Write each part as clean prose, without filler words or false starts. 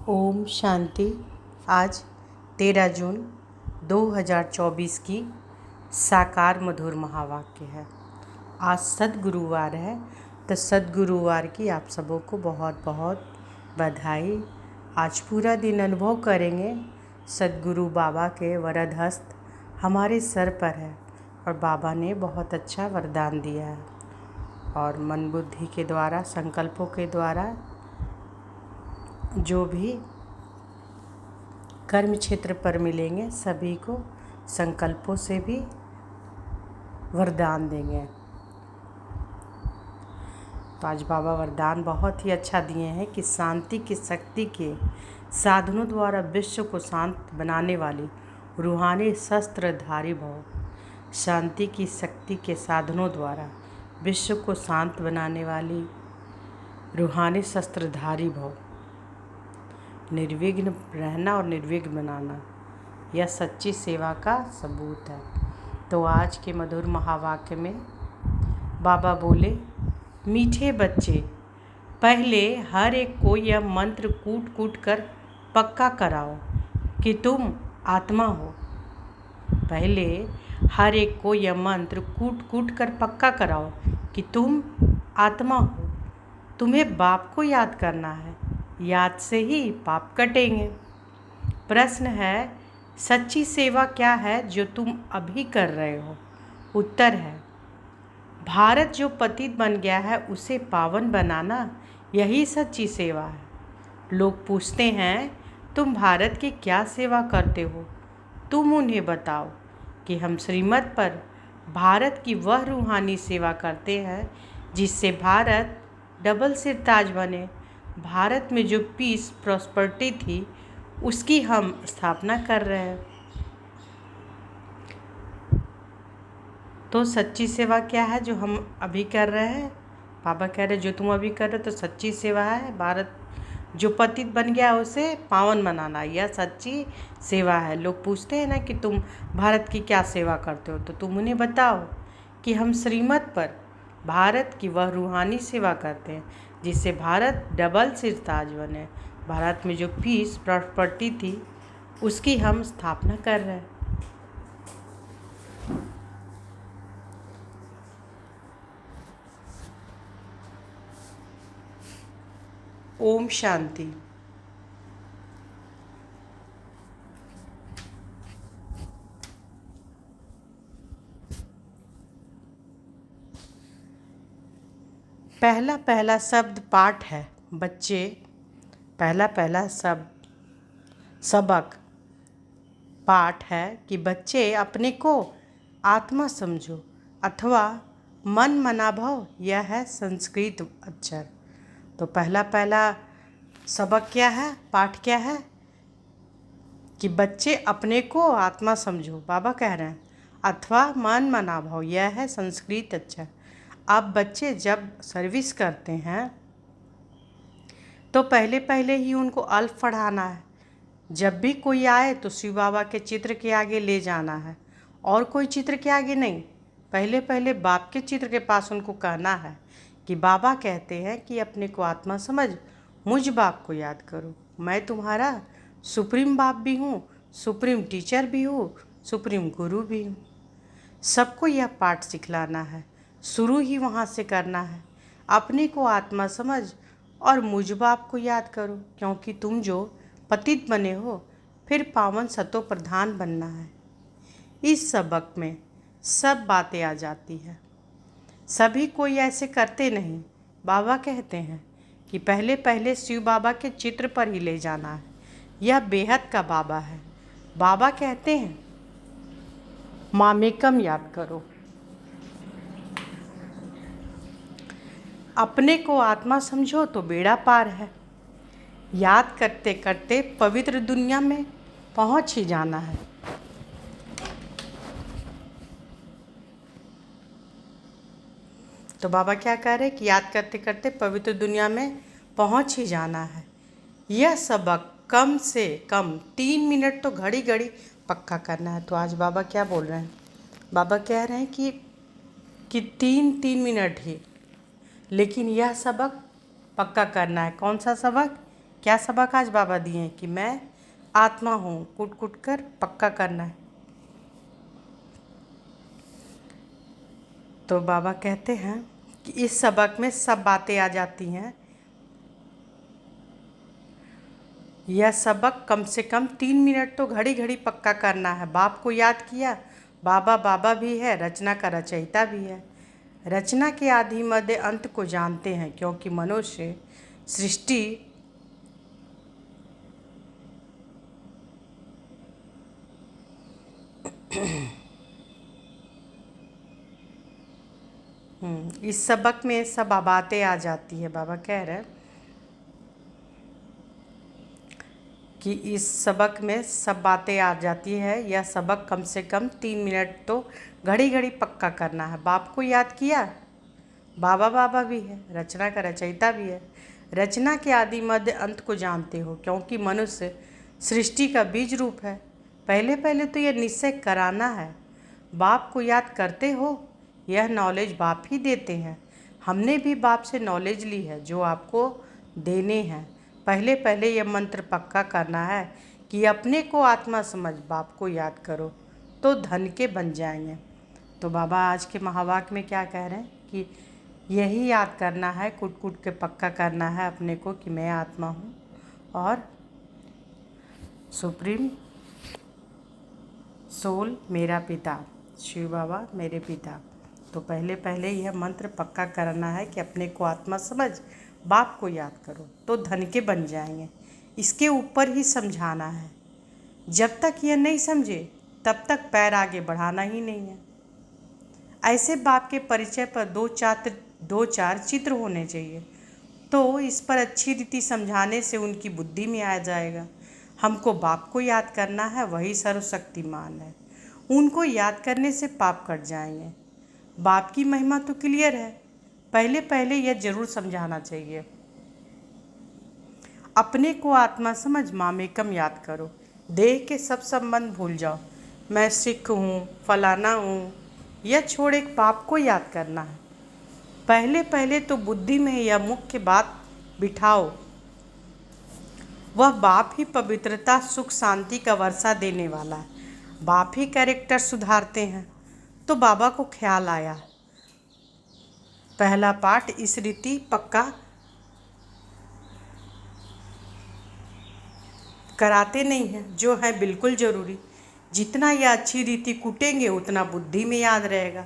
ओम शांति। आज 13 जून 2024 की साकार मधुर महावाक्य है। आज सद्गुरुवार है, तो सद्गुरुवार की आप सबों को बहुत बहुत बधाई। आज पूरा दिन अनुभव करेंगे सद्गुरु बाबा के वरद हस्त हमारे सर पर है और बाबा ने बहुत अच्छा वरदान दिया है। और मन बुद्धि के द्वारा, संकल्पों के द्वारा जो भी कर्म क्षेत्र पर मिलेंगे सभी को संकल्पों से भी वरदान देंगे। तो आज बाबा वरदान बहुत ही अच्छा दिए हैं कि शांति की शक्ति के साधनों द्वारा विश्व को शांत बनाने वाली रूहानी शस्त्रधारी भव। शांति की शक्ति के साधनों द्वारा विश्व को शांत बनाने वाली रूहानी शस्त्रधारी भव। निर्विघ्न रहना और निर्विघ्न बनाना, यह सच्ची सेवा का सबूत है। तो आज के मधुर महावाक्य में बाबा बोले, मीठे बच्चे, पहले हर एक को यह मंत्र कूट कूट कर पक्का कराओ कि तुम आत्मा हो। पहले हर एक को यह मंत्र कूट कूट कर पक्का कराओ कि तुम आत्मा हो। तुम्हें बाप को याद करना है, याद से ही पाप कटेंगे। प्रश्न है, सच्ची सेवा क्या है जो तुम अभी कर रहे हो? उत्तर है, भारत जो पतित बन गया है उसे पावन बनाना, यही सच्ची सेवा है। लोग पूछते हैं, तुम भारत की क्या सेवा करते हो? तुम उन्हें बताओ कि हम श्रीमत पर भारत की वह रूहानी सेवा करते हैं जिससे भारत डबल सिरताज बने। भारत में जो पीस प्रॉस्पर्टी थी उसकी हम स्थापना कर रहे हैं। तो सच्ची सेवा क्या है जो हम अभी कर रहे हैं? बाबा कह रहे जो तुम अभी कर रहे हो तो सच्ची सेवा है। भारत जो पतित बन गया उसे पावन बनाना, यह सच्ची सेवा है। लोग पूछते हैं ना कि तुम भारत की क्या सेवा करते हो, तो तुम उन्हें बताओ कि हम श्रीमत पर भारत की वह रूहानी सेवा करते हैं जिससे भारत डबल सिरताज बने। भारत में जो पीस प्रॉस्पर्टी थी उसकी हम स्थापना कर रहे हैं। ओम शांति। पहला पहला शब्द पाठ है बच्चे। पहला पहला सबक पाठ है कि बच्चे अपने को आत्मा समझो अथवा मन मनाभव, यह है संस्कृत अक्षर। तो पहला पहला सबक क्या है, पाठ क्या है कि बच्चे अपने को आत्मा समझो, बाबा कह रहे हैं, अथवा मन मनाभव, यह है संस्कृत अक्षर। अब बच्चे जब सर्विस करते हैं तो पहले पहले ही उनको अल्फ पढ़ाना है। जब भी कोई आए तो शिव बाबा के चित्र के आगे ले जाना है और कोई चित्र के आगे नहीं। पहले पहले बाप के चित्र के पास उनको कहना है कि बाबा कहते हैं कि अपने को आत्मा समझ, मुझ बाप को याद करो। मैं तुम्हारा सुप्रीम बाप भी हूँ, सुप्रीम टीचर भी हूँ, सुप्रीम गुरु भी हूँ। सबको यह पाठ सिखलाना है, शुरू ही वहाँ से करना है। अपने को आत्मा समझ और मुझ बाप को याद करो, क्योंकि तुम जो पतित बने हो फिर पावन सतो प्रधान बनना है। इस सबक में सब बातें आ जाती है। सभी कोई ऐसे करते नहीं। बाबा कहते हैं कि पहले पहले शिव बाबा के चित्र पर ही ले जाना है। यह बेहद का बाबा है। बाबा कहते हैं मामेकम याद करो। अपने को आत्मा समझो तो बेड़ा पार है। याद करते करते पवित्र दुनिया में पहुंच ही जाना है। तो बाबा क्या कह रहे हैं कि याद करते करते पवित्र दुनिया में पहुंच ही जाना है। यह सबक कम से कम 3 मिनट तो घड़ी घड़ी पक्का करना है। तो आज बाबा क्या बोल रहे हैं? बाबा कह रहे हैं कि 3 मिनट ही, लेकिन यह सबक पक्का करना है। कौन सा सबक? क्या सबक आज बाबा दिए हैं कि मैं आत्मा हूँ, कूट कूट कर पक्का करना है। तो बाबा कहते हैं कि इस सबक में सब बातें आ जाती हैं। यह सबक कम से कम 3 मिनट तो घड़ी घड़ी पक्का करना है। बाप को याद किया, बाबा बाबा भी है, रचना का रचयिता भी है। रचना के आदि मध्य अंत को जानते हैं, क्योंकि मनुष्य सृष्टि इस सबक में सब बातें आ जाती है। बाबा कह रहे हैं कि इस सबक में सब बातें आ जाती है। यह सबक कम से कम 3 मिनट तो घड़ी घड़ी पक्का करना है। बाप को याद किया, बाबा बाबा भी है, रचना का रचयिता भी है। रचना के आदि मध्य अंत को जानते हो, क्योंकि मनुष्य सृष्टि का बीज रूप है। पहले पहले तो यह निश्चय कराना है, बाप को याद करते हो। यह नॉलेज बाप ही देते हैं। हमने भी बाप से नॉलेज ली है जो आपको देने हैं। पहले पहले यह मंत्र पक्का करना है कि अपने को आत्मा समझ बाप को याद करो तो धन के बन जाएंगे। तो बाबा आज के महावाक्य में क्या कह रहे हैं कि यही याद करना है, कूट कूट के पक्का करना है अपने को कि मैं आत्मा हूँ और सुप्रीम सोल मेरा पिता, शिव बाबा मेरे पिता। तो पहले पहले यह मंत्र पक्का करना है कि अपने को आत्मा समझ बाप को याद करो तो धन के बन जाएंगे। इसके ऊपर ही समझाना है। जब तक यह नहीं समझे तब तक पैर आगे बढ़ाना ही नहीं है। ऐसे बाप के परिचय पर दो चार चित्र होने चाहिए, तो इस पर अच्छी रीति समझाने से उनकी बुद्धि में आ जाएगा। हमको बाप को याद करना है, वही सर्वशक्तिमान है। उनको याद करने से पाप कट जाएंगे। बाप की महिमा तो क्लियर है, पहले पहले यह जरूर समझाना चाहिए। अपने को आत्मा समझ मामेकम याद करो। देह के सब संबंध भूल जाओ। मैं सिख हूँ, फलाना हूँ, यह छोड़ एक बाप को याद करना है। पहले पहले तो बुद्धि में यह मुख्य बात बिठाओ। वह बाप ही पवित्रता, सुख, शांति का वर्षा देने वाला है। बाप ही कैरेक्टर सुधारते हैं। तो बाबा को ख्याल आया, पहला पाठ इस रीति पक्का कराते नहीं हैं, जो है बिल्कुल ज़रूरी। जितना यह अच्छी रीति कूटेंगे उतना बुद्धि में याद रहेगा।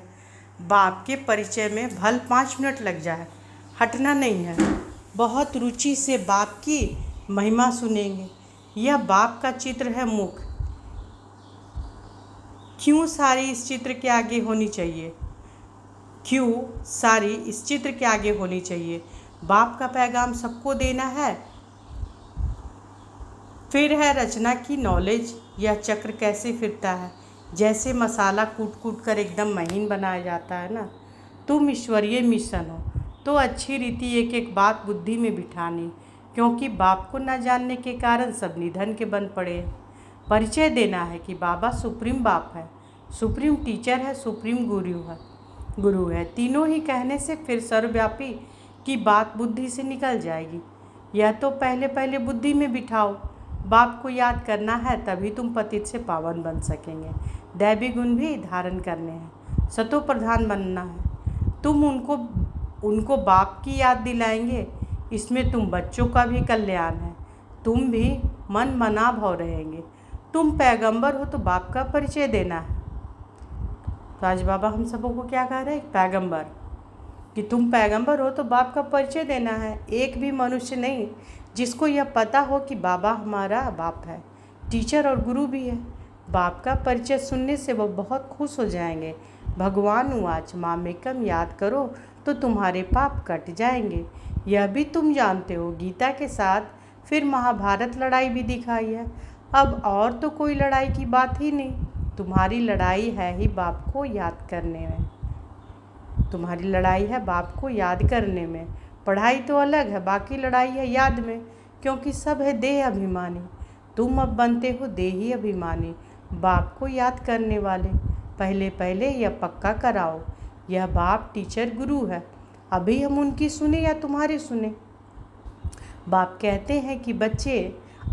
बाप के परिचय में भल 5 मिनट लग जाए, हटना नहीं है। बहुत रुचि से बाप की महिमा सुनेंगे। यह बाप का चित्र है मुख। क्यों सारी इस चित्र के आगे होनी चाहिए? क्यों सारी इस चित्र के आगे होनी चाहिए? बाप का पैगाम सबको देना है। फिर है रचना की नॉलेज। यह चक्र कैसे फिरता है? जैसे मसाला कूट कूट कर एकदम महीन बनाया जाता है ना। तुम ईश्वरीय मिशन हो तो अच्छी रीति एक एक बात बुद्धि में बिठानी, क्योंकि बाप को न जानने के कारण सब निधन के बन पड़े हैं। परिचय देना है कि बाबा सुप्रीम बाप है, सुप्रीम टीचर है, सुप्रीम गुरु है। तीनों ही कहने से फिर सर्वव्यापी की बात बुद्धि से निकल जाएगी। यह तो पहले पहले बुद्धि में बिठाओ। बाप को याद करना है, तभी तुम पतित से पावन बन सकेंगे। दैवी गुण भी धारण करने हैं, सतो प्रधान बनना है। तुम उनको बाप की याद दिलाएंगे, इसमें तुम बच्चों का भी कल्याण है। तुम भी मन मना भाव रहेंगे। तुम पैगंबर हो तो बाप का परिचय देना है। तो आज बाबा हम सबों को क्या कह रहे हैं? पैगंबर, कि तुम पैगंबर हो तो बाप का परिचय देना है। एक भी मनुष्य नहीं जिसको यह पता हो कि बाबा हमारा बाप है, टीचर और गुरु भी है। बाप का परिचय सुनने से वो बहुत खुश हो जाएंगे। भगवान उवाच मामेकम याद करो तो तुम्हारे पाप कट जाएंगे। यह भी तुम जानते हो। गीता के साथ फिर महाभारत लड़ाई भी दिखाई है। अब और तो कोई लड़ाई की बात ही नहीं। तुम्हारी लड़ाई है ही बाप को याद करने में। तुम्हारी लड़ाई है बाप को याद करने में। पढ़ाई तो अलग है, बाकी लड़ाई है याद में, क्योंकि सब है देह अभिमानी। तुम अब बनते हो देही अभिमानी, बाप को याद करने वाले। पहले पहले यह पक्का कराओ, यह बाप टीचर गुरु है। अभी हम उनकी सुने या तुम्हारे सुने? बाप कहते हैं कि बच्चे,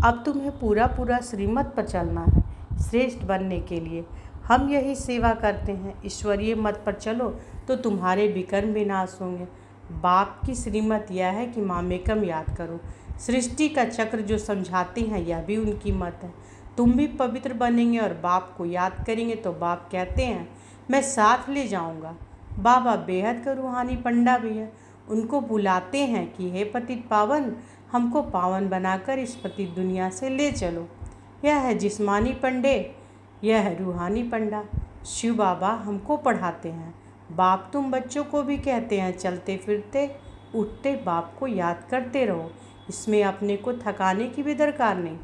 अब तुम्हें पूरा पूरा श्रीमत पर चलना है श्रेष्ठ बनने के लिए। हम यही सेवा करते हैं, ईश्वरीय मत पर चलो तो तुम्हारे विकर्म विनाश होंगे। बाप की श्रीमत यह है कि मामेकम याद करो। सृष्टि का चक्र जो समझाते हैं यह भी उनकी मत है। तुम भी पवित्र बनेंगे और बाप को याद करेंगे तो बाप कहते हैं मैं साथ ले जाऊंगा। बाबा बेहद का रूहानी पंडा भी है। उनको बुलाते हैं कि हे पतित पावन, हमको पावन बनाकर इस पतित दुनिया से ले चलो। यह है जिस्मानी पंडे, यह है रूहानी पंडा। शिव बाबा हमको पढ़ाते हैं। बाप तुम बच्चों को भी कहते हैं चलते फिरते उठते बाप को याद करते रहो। इसमें अपने को थकाने की भी दरकार नहीं।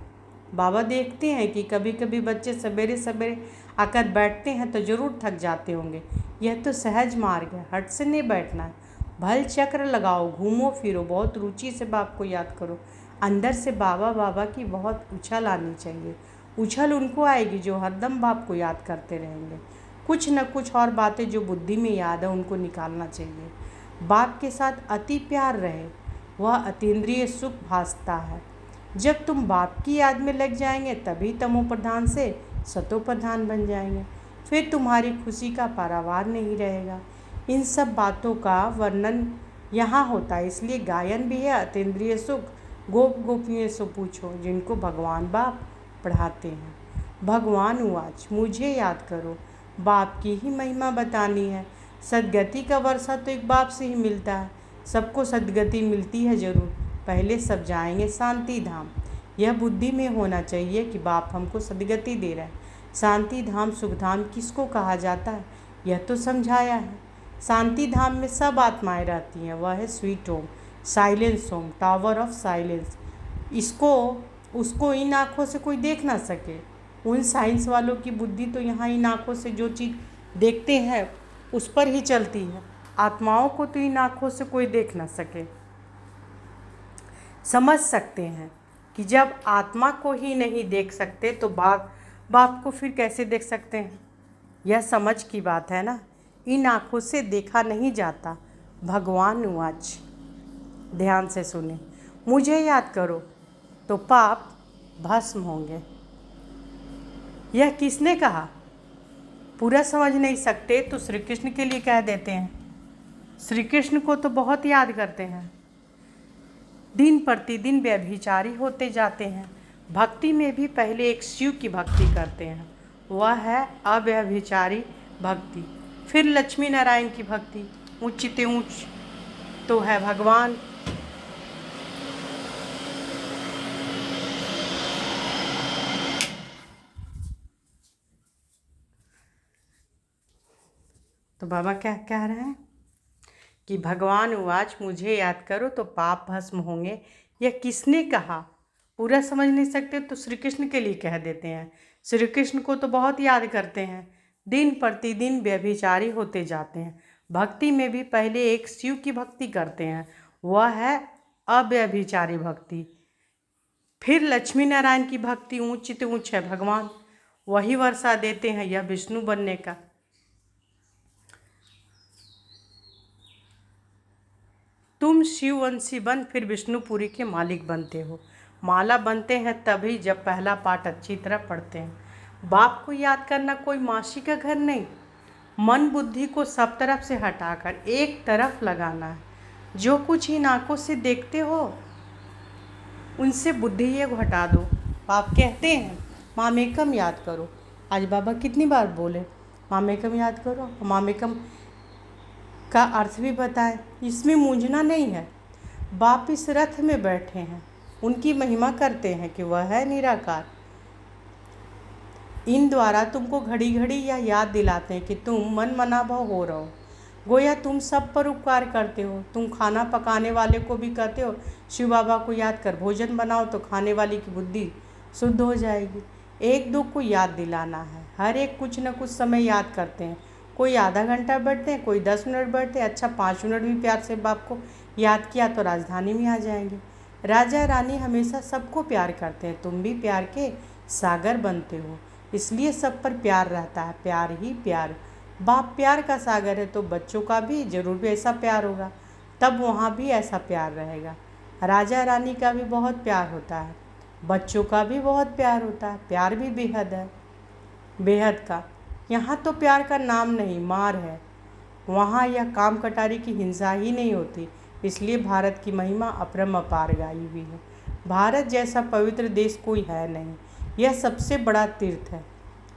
बाबा देखते हैं कि कभी कभी बच्चे सवेरे सवेरे आकर बैठते हैं तो ज़रूर थक जाते होंगे। यह तो सहज मार्ग है, हट से नहीं बैठना है। भल चक्र लगाओ, घूमो फिरो, बहुत रुचि से बाप को याद करो। अंदर से बाबा बाबा की बहुत उछल आनी चाहिए। उछल उनको आएगी जो हरदम बाप को याद करते रहेंगे। कुछ न कुछ और बातें जो बुद्धि में याद है उनको निकालना चाहिए। बाप के साथ अति प्यार रहे, वह अतीन्द्रिय सुख भासता है। जब तुम बाप की याद में लग जाएंगे तभी तमो प्रधान से सतो प्रधान बन जाएंगे। फिर तुम्हारी खुशी का पारावार नहीं रहेगा। इन सब बातों का वर्णन यहाँ होता है, इसलिए गायन भी है। अतीन्द्रिय सुख गोप गोपियों से पूछो जिनको भगवान बाप पढ़ाते हैं। भगवान उवाच, मुझे याद करो, बाप की ही महिमा बतानी है। सदगति का वर्षा तो एक बाप से ही मिलता है। सबको सदगति मिलती है जरूर, पहले सब जाएंगे शांति धाम। यह बुद्धि में होना चाहिए कि बाप हमको सदगति दे रहा है। शांति धाम सुख धाम किसको कहा जाता है यह तो समझाया है। शांति धाम में सब आत्माएं रहती हैं, वह है sweet home, silence home, tower of silence. उसको इन आँखों से कोई देख ना सके। उन साइंस वालों की बुद्धि तो यहाँ इन आँखों से जो चीज़ देखते हैं उस पर ही चलती है। आत्माओं को तो इन आँखों से कोई देख ना सके। समझ सकते हैं कि जब आत्मा को ही नहीं देख सकते तो बाप को फिर कैसे देख सकते हैं। यह समझ की बात है ना। इन आँखों से देखा नहीं जाता। भगवान उवाच, ध्यान से सुने, मुझे याद करो तो पाप भस्म होंगे। यह किसने कहा? पूरा समझ नहीं सकते तो श्री कृष्ण के लिए कह देते हैं। श्री कृष्ण को तो बहुत याद करते हैं। दिन प्रतिदिन व्यभिचारी होते जाते हैं। भक्ति में भी पहले एक शिव की भक्ति करते हैं, वह है अव्यभिचारी भक्ति। फिर लक्ष्मी नारायण की भक्ति, ऊंचते ऊंच तो है भगवान। तो बाबा क्या कह रहे हैं कि भगवान उवाच, मुझे याद करो तो पाप भस्म होंगे। यह किसने कहा? पूरा समझ नहीं सकते तो श्री कृष्ण के लिए कह देते हैं। श्री कृष्ण को तो बहुत याद करते हैं। दिन प्रतिदिन व्यभिचारी होते जाते हैं। भक्ति में भी पहले एक शिव की भक्ति करते हैं, वह है अव्यभिचारी भक्ति। फिर लक्ष्मी नारायण की भक्ति, ऊंच ऊंच है भगवान, वही वर्षा देते हैं यह विष्णु बनने का। तुम शिववंशी बन फिर विष्णुपुरी के मालिक बनते हो। माला बनते हैं तभी जब पहला पाठ अच्छी तरह पढ़ते हैं। बाप को याद करना कोई मासी का घर नहीं। मन बुद्धि को सब तरफ से हटाकर एक तरफ लगाना है। जो कुछ इन आँखों से देखते हो उनसे बुद्धि ये हटा दो। बाप कहते हैं मामेकम याद करो। आज बाबा कितनी बार बोले मामेकम याद करो। मामेकम का अर्थ भी बताएं। इसमें मूंझना नहीं है। बाप इस रथ में बैठे हैं, उनकी महिमा करते हैं कि वह है निराकार। इन द्वारा तुमको घड़ी घड़ी यह याद दिलाते हैं कि तुम मन मनाभव हो रहो। गोया तुम सब पर उपकार करते हो। तुम खाना पकाने वाले को भी कहते हो शिव बाबा को याद कर भोजन बनाओ तो खाने वाली की बुद्धि शुद्ध हो जाएगी। एक दो को याद दिलाना है। हर एक कुछ न कुछ समय याद करते हैं। कोई आधा घंटा बैठते हैं, कोई 10 मिनट बैठते हैं। अच्छा 5 मिनट भी प्यार से बाप को याद किया तो राजधानी में आ जाएंगे। राजा रानी हमेशा सबको प्यार करते हैं। तुम भी प्यार के सागर बनते हो, इसलिए सब पर प्यार रहता है। प्यार ही प्यार। बाप प्यार का सागर है तो बच्चों का भी जरूर भी ऐसा प्यार होगा, तब वहाँ भी ऐसा प्यार रहेगा। राजा रानी का भी बहुत प्यार होता है, बच्चों का भी बहुत प्यार होता है, प्यार भी बेहद है, बेहद का। यहाँ तो प्यार का नाम नहीं, मार है। वहाँ यह काम कटारी की हिंसा ही नहीं होती, इसलिए भारत की महिमा अपरंपार गाई हुई है। भारत जैसा पवित्र देश कोई है नहीं, यह सबसे बड़ा तीर्थ है।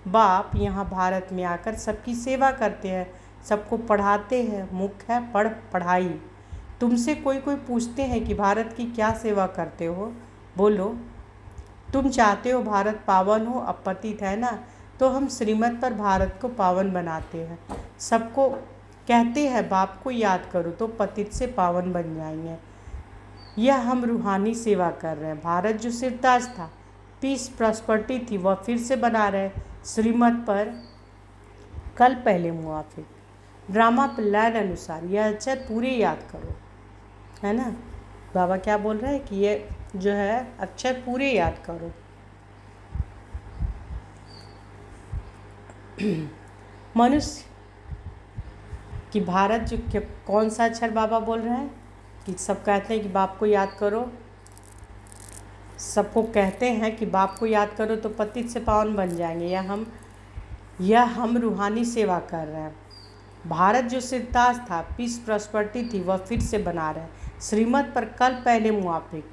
बाप यहाँ भारत में आकर सबकी सेवा करते हैं, सबको पढ़ाते हैं, मुख्य है पढ़ाई। तुमसे कोई पूछते हैं कि भारत की क्या सेवा करते हो, बोलो तुम चाहते हो भारत पावन हो, अपतित है ना, तो हम श्रीमत पर भारत को पावन बनाते हैं। सबको कहते हैं बाप को याद करो तो पतित से पावन बन जाएंगे। यह हम रूहानी सेवा कर रहे हैं। भारत जो सिरताज था, पीस प्रॉस्पर्टी थी, वह फिर से बना रहे श्रीमत पर कल पहले मुआफिक ड्रामा प्लान अनुसार। यह अक्षर पूरे याद करो, है ना। बाबा क्या बोल रहे हैं कि ये जो है अक्षर पूरे याद करो। मनुष्य कि भारत जो कौन सा अक्षर बाबा बोल रहे हैं कि सब कहते हैं कि बाप को याद करो, सबको कहते हैं कि बाप को याद करो तो पतित से पावन बन जाएंगे। यह हम रूहानी सेवा कर रहे हैं। भारत जो सिरताज था, पीस प्रॉस्पर्टी थी, वह फिर से बना रहे श्रीमत पर कल पहले मुआफिक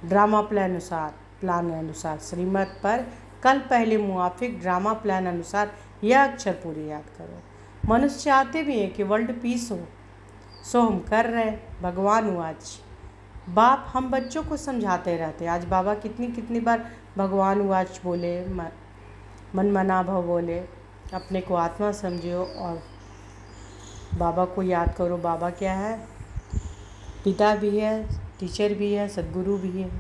ड्रामा प्लान अनुसार श्रीमत पर कल पहले मुआफिक ड्रामा प्लान अनुसार यह अक्षर पूरे याद करो। मनुष्य चाहते भी हैं कि वर्ल्ड पीस हो, सो हम कर रहे हैं। भगवान वाच बाप हम बच्चों को समझाते रहते। आज बाबा कितनी बार भगवान वाच बोले, मन मना भव बोले, अपने को आत्मा समझो और बाबा को याद करो। बाबा क्या है, पिता भी है, टीचर भी है, सद्गुरु भी है।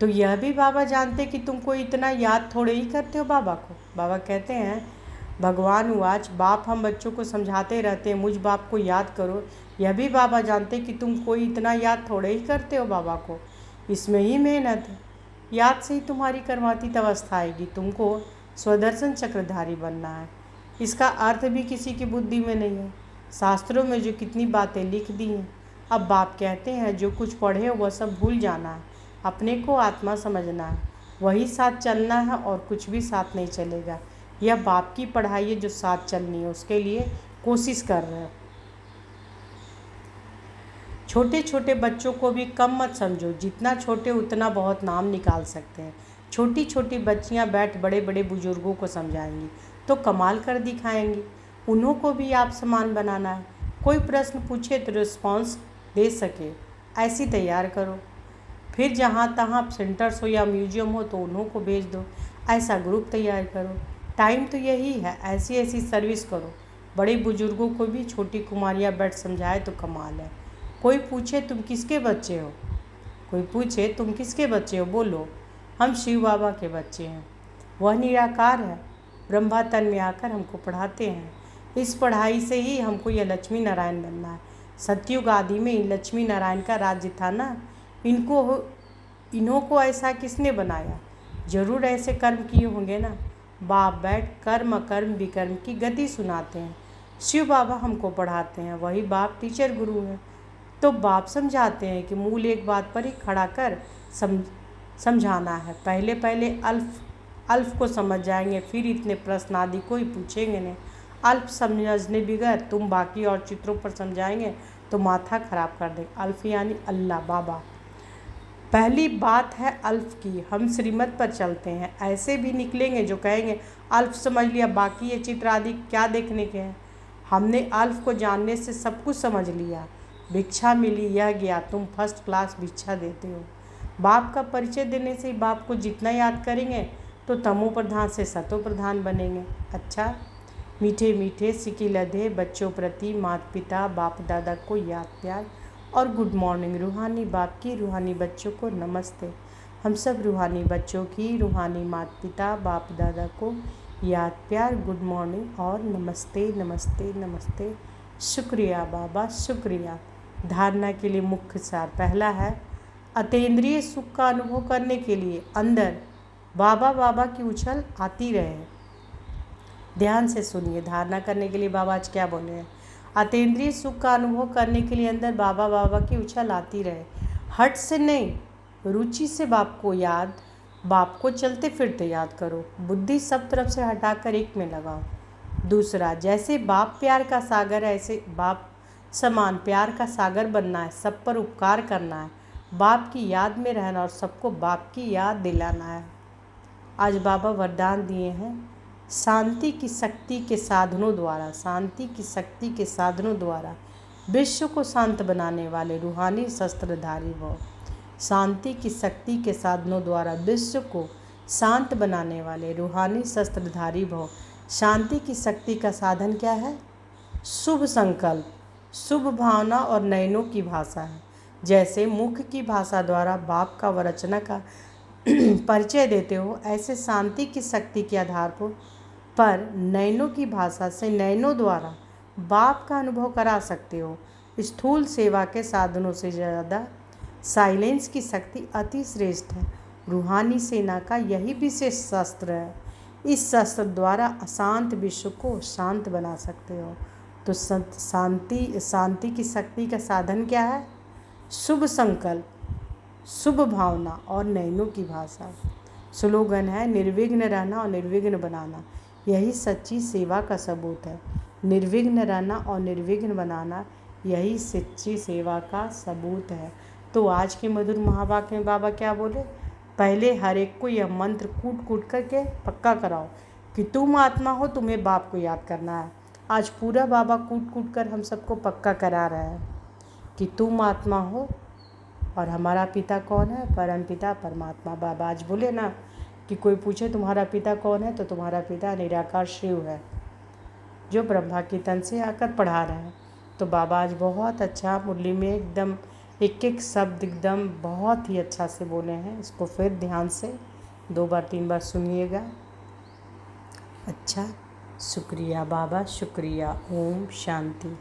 तो यह भी बाबा जानते कि तुमको इतना याद थोड़े ही करते हो बाबा को। बाबा कहते हैं भगवान वाच बाप हम बच्चों को समझाते रहते हैं, मुझ बाप को याद करो। यह भी बाबा जानते कि तुम कोई इतना याद थोड़े ही करते हो बाबा को, इसमें ही मेहनत है। याद से ही तुम्हारी कर्मातीत अवस्था आएगी। तुमको स्वदर्शन चक्रधारी बनना है। इसका अर्थ भी किसी की बुद्धि में नहीं है, शास्त्रों में जो कितनी बातें लिख दी हैं। अब बाप कहते हैं जो कुछ पढ़े वह सब भूल जाना है, अपने को आत्मा समझना है, वही साथ चलना है और कुछ भी साथ नहीं चलेगा। यह बाप की पढ़ाई है जो साथ चलनी है, उसके लिए कोशिश कर रहे हैं। छोटे छोटे बच्चों को भी कम मत समझो, जितना छोटे उतना बहुत नाम निकाल सकते हैं। छोटी छोटी बच्चियां बैठ बड़े बड़े बुजुर्गों को समझाएंगी तो कमाल कर दिखाएंगी। उन्हों को भी आप समान बनाना है। कोई प्रश्न पूछे तो रिस्पॉन्स दे सके, ऐसी तैयार करो। फिर जहाँ तहाँ सेंटर्स हो या म्यूजियम हो तो उन्हों को भेज दो, ऐसा ग्रुप तैयार करो। टाइम तो यही है, ऐसी ऐसी सर्विस करो। बड़े बुजुर्गों को भी छोटी कुमारियाँ बैठ समझाए तो कमाल है। कोई पूछे तुम किसके बच्चे हो, बोलो हम शिव बाबा के बच्चे हैं। वह निराकार है, ब्रह्मा तन में आकर हमको पढ़ाते हैं। इस पढ़ाई से ही हमको यह लक्ष्मी नारायण बनना है। सतयुग आदि में लक्ष्मी नारायण का राज्य था ना, इन्हों को ऐसा किसने बनाया? जरूर ऐसे कर्म किए होंगे ना। बाप बैठ कर्म कर्म विकर्म की गति सुनाते हैं। शिव बाबा हमको पढ़ाते हैं, वही बाप टीचर गुरु हैं। तो बाप समझाते हैं कि मूल एक बात पर ही खड़ा कर समझाना है। पहले अल्फ को समझ जाएंगे, फिर इतने प्रश्न आदि कोई पूछेंगे नहीं। अल्फ समझने बगैर तुम बाकी और चित्रों पर समझाएंगे तो माथा खराब कर देंगे। अल्फ यानी अल्लाह बाबा। पहली बात है अल्फ की, हम श्रीमत पर चलते हैं। ऐसे भी निकलेंगे जो कहेंगे अल्फ समझ लिया, बाकी ये चित्र आदि क्या देखने के हैं। हमने अल्फ को जानने से सब कुछ समझ लिया। भिक्षा मिली, यह गया, तुम फर्स्ट क्लास भिक्षा देते हो। बाप का परिचय देने से बाप को जितना याद करेंगे तो तमो प्रधान से सतो प्रधान बनेंगे। अच्छा, मीठे मीठे सिकी लधे बच्चों प्रति माता पिता बाप दादा को याद प्यार और गुड मॉर्निंग। रूहानी बाप की रूहानी बच्चों को नमस्ते। हम सब रूहानी बच्चों की रूहानी माता पिता बाप दादा को याद प्यार, गुड मॉर्निंग और नमस्ते नमस्ते नमस्ते। शुक्रिया बाबा, शुक्रिया। धारणा के लिए मुख्य सार पहला है, अतीन्द्रिय सुख का अनुभव करने के लिए अंदर बाबा बाबा की उछल आती रहे। ध्यान से सुनिए, धारणा करने के लिए बाबा आज क्या बोले हैं। अतीन्द्रिय सुख का अनुभव करने के लिए अंदर बाबा बाबा की उछल आती रहे। हट से नहीं, रुचि से बाप को याद, बाप को चलते फिरते याद करो। बुद्धि सब तरफ से हटाकर एक में लगाओ। दूसरा, जैसे बाप प्यार का सागर है, ऐसे बाप समान प्यार का सागर बनना है, सब पर उपकार करना है, बाप की याद में रहना और सबको बाप की याद दिलाना है। आज बाबा वरदान दिए हैं, शांति की शक्ति के साधनों द्वारा, शांति की शक्ति के साधनों द्वारा विश्व को शांत बनाने वाले रूहानी शस्त्रधारी भव। शांति की शक्ति के साधनों द्वारा विश्व को शांत बनाने वाले रूहानी शस्त्रधारी भव। शांति की शक्ति का साधन क्या है? शुभ संकल्प, शुभ भावना और नयनों की भाषा है। जैसे मुख की भाषा द्वारा बाप का व रचना का परिचय देते हो, ऐसे शांति की शक्ति के आधार पर नयनों की भाषा से नयनों द्वारा बाप का अनुभव करा सकते हो। स्थूल सेवा के साधनों से ज़्यादा साइलेंस की शक्ति अति श्रेष्ठ है। रूहानी सेना का यही विशेष शस्त्र है। इस शस्त्र द्वारा अशांत विश्व को शांत बना सकते हो। तो शांति की शक्ति का साधन क्या है? शुभ संकल्प, शुभ भावना और नयनों की भाषा। स्लोगन है, निर्विघ्न रहना और निर्विघ्न बनाना। यही सच्ची सेवा का सबूत है। निर्विघ्न रहना और निर्विघ्न बनाना, यही सच्ची सेवा का सबूत है। तो आज के मधुर महावाक्य में बाबा क्या बोले? पहले हर एक को यह मंत्र कूट कूट करके पक्का कराओ कि तुम आत्मा हो, तुम्हें बाप को याद करना है। आज पूरा बाबा कूट कूट कर हम सबको पक्का करा रहा है कि तुम आत्मा हो और हमारा पिता कौन है? परम पिता परमात्मा। बाबा आज बोले ना कि कोई पूछे तुम्हारा पिता कौन है, तो तुम्हारा पिता निराकार शिव है, जो ब्रह्मा की तन से आकर पढ़ा रहे हैं। तो बाबा आज बहुत अच्छा मुरली में एकदम एक एक शब्द एकदम बहुत ही अच्छा से बोले हैं। इसको फिर ध्यान से 2 बार 3 बार सुनिएगा। अच्छा, शुक्रिया बाबा, शुक्रिया। ओम शांति।